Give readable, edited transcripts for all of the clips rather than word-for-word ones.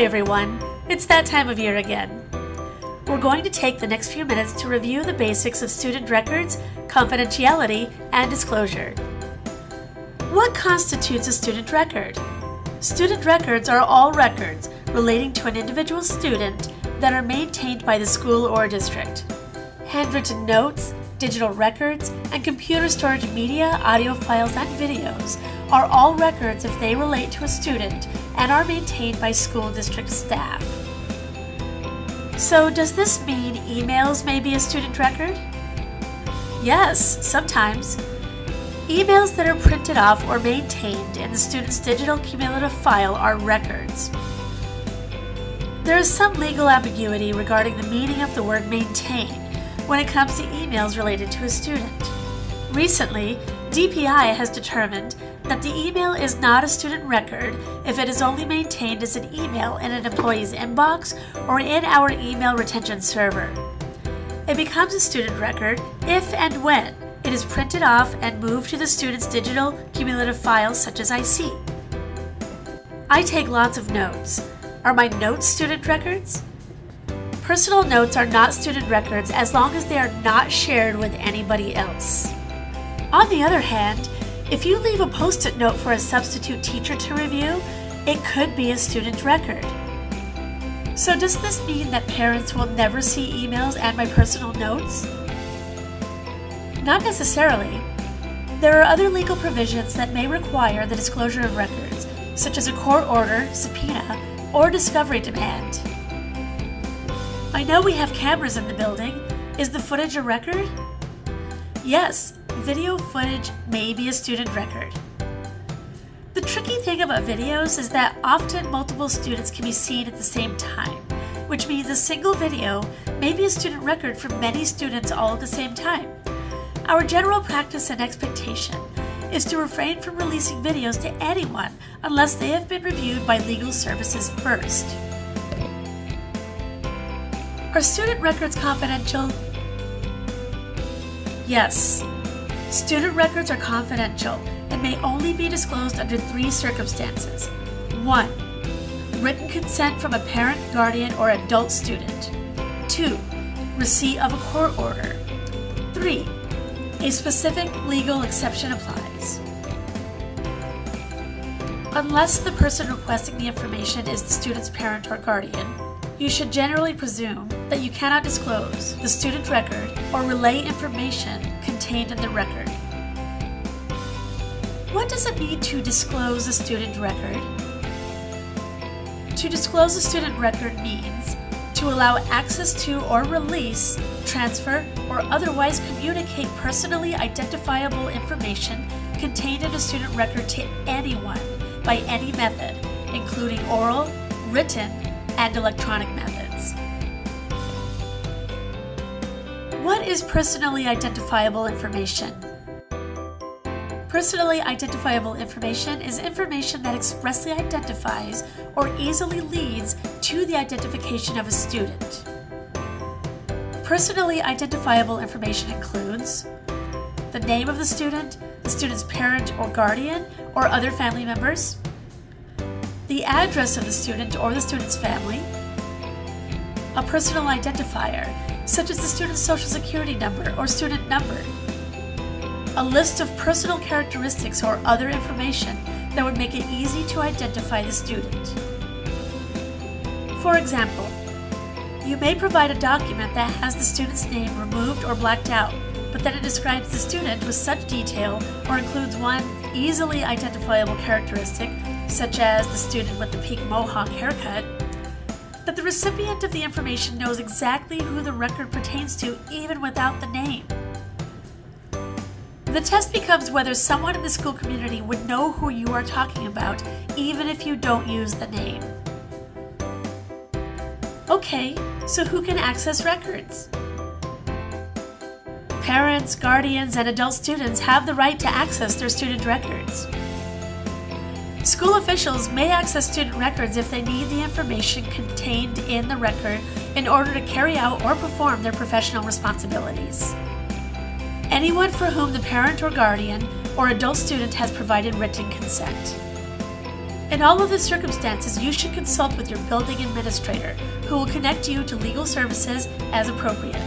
Hi everyone, it's that time of year again. We're going to take the next few minutes to review the basics of student records, confidentiality, and disclosure. What constitutes a student record? Student records are all records relating to an individual student that are maintained by the school or district. Handwritten notes, digital records, and computer storage media, audio files, and videos are all records if they relate to a student and are maintained by school district staff. So does this mean emails may be a student record? Yes, sometimes. Emails that are printed off or maintained in the student's digital cumulative file are records. There is some legal ambiguity regarding the meaning of the word maintain when it comes to emails related to a student. Recently, DPI has determined that the email is not a student record if it is only maintained as an email in an employee's inbox or in our email retention server. It becomes a student record if and when it is printed off and moved to the student's digital cumulative files such as IC. I take lots of notes. Are my notes student records? Personal notes are not student records as long as they are not shared with anybody else. On the other hand, if you leave a post-it note for a substitute teacher to review, it could be a student record. So does this mean that parents will never see emails and my personal notes? Not necessarily. There are other legal provisions that may require the disclosure of records, such as a court order, subpoena, or discovery demand. I know we have cameras in the building. Is the footage a record? Yes, video footage may be a student record. The tricky thing about videos is that often multiple students can be seen at the same time, which means a single video may be a student record for many students all at the same time. Our general practice and expectation is to refrain from releasing videos to anyone unless they have been reviewed by legal services first. Are student records confidential? Yes. Student records are confidential and may only be disclosed under 3 circumstances. 1. Written consent from a parent, guardian, or adult student. 2. Receipt of a court order. 3. A specific legal exception applies. Unless the person requesting the information is the student's parent or guardian, you should generally presume that you cannot disclose the student record or relay information contained in the record. What does it mean to disclose a student record? To disclose a student record means to allow access to or release, transfer, or otherwise communicate personally identifiable information contained in a student record to anyone by any method, including oral, written, and electronic methods. What is personally identifiable information? Personally identifiable information is information that expressly identifies or easily leads to the identification of a student. Personally identifiable information includes the name of the student's parent or guardian or other family members, the address of the student or the student's family, a personal identifier, such as the student's social security number or student number, a list of personal characteristics or other information that would make it easy to identify the student. For example, you may provide a document that has the student's name removed or blacked out, but then it describes the student with such detail or includes one easily identifiable characteristic, such as the student with the pink mohawk haircut, that the recipient of the information knows exactly who the record pertains to even without the name. The test becomes whether someone in the school community would know who you are talking about even if you don't use the name. Okay, so who can access records? Parents, guardians, and adult students have the right to access their student records. School officials may access student records if they need the information contained in the record in order to carry out or perform their professional responsibilities. Anyone for whom the parent or guardian or adult student has provided written consent. In all of the circumstances, you should consult with your building administrator, who will connect you to legal services as appropriate.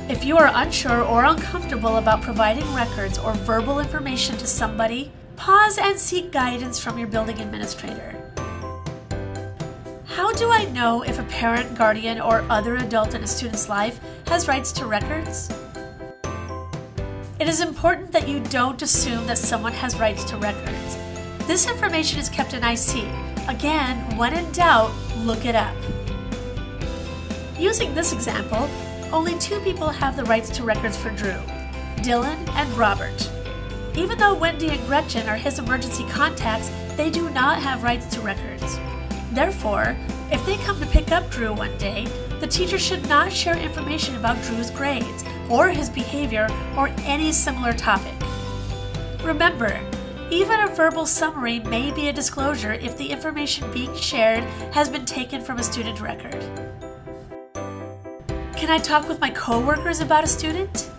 If you are unsure or uncomfortable about providing records or verbal information to somebody, pause and seek guidance from your building administrator. How do I know if a parent, guardian, or other adult in a student's life has rights to records? It is important that you don't assume that someone has rights to records. This information is kept in IC. Again, when in doubt, look it up. Using this example, only 2 people have the rights to records for Drew, Dylan and Robert. Even though Wendy and Gretchen are his emergency contacts, they do not have rights to records. Therefore, if they come to pick up Drew one day, the teacher should not share information about Drew's grades, or his behavior, or any similar topic. Remember, even a verbal summary may be a disclosure if the information being shared has been taken from a student record. Can I talk with my coworkers about a student?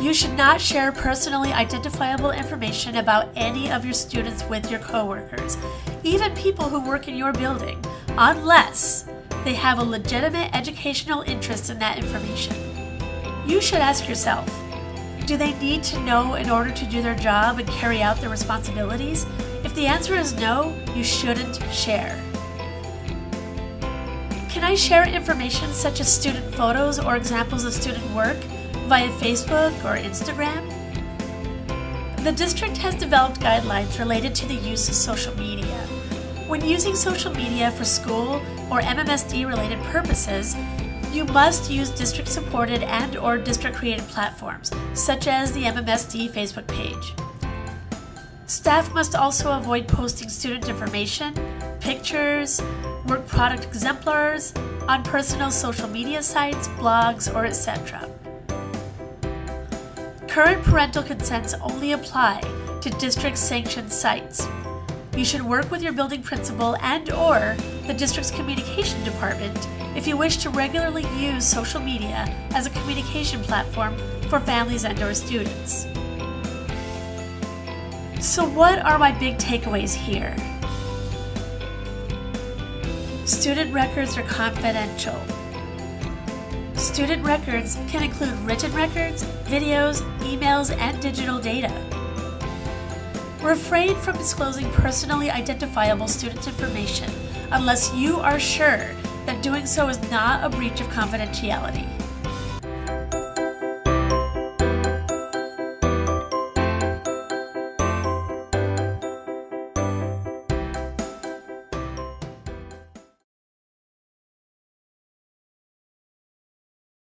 You should not share personally identifiable information about any of your students with your coworkers, even people who work in your building, unless they have a legitimate educational interest in that information. You should ask yourself, do they need to know in order to do their job and carry out their responsibilities? If the answer is no, you shouldn't share. Can I share information such as student photos or examples of student work via Facebook or Instagram? The district has developed guidelines related to the use of social media. When using social media for school or MMSD-related purposes, you must use district-supported and/or district-created platforms, such as the MMSD Facebook page. Staff must also avoid posting student information, pictures, work product exemplars on personal social media sites, blogs, or etc. Current parental consents only apply to district-sanctioned sites. You should work with your building principal and/or the district's communication department if you wish to regularly use social media as a communication platform for families and/or students. So what are my big takeaways here? Student records are confidential. Student records can include written records, videos, emails, and digital data. Refrain from disclosing personally identifiable student information unless you are sure that doing so is not a breach of confidentiality.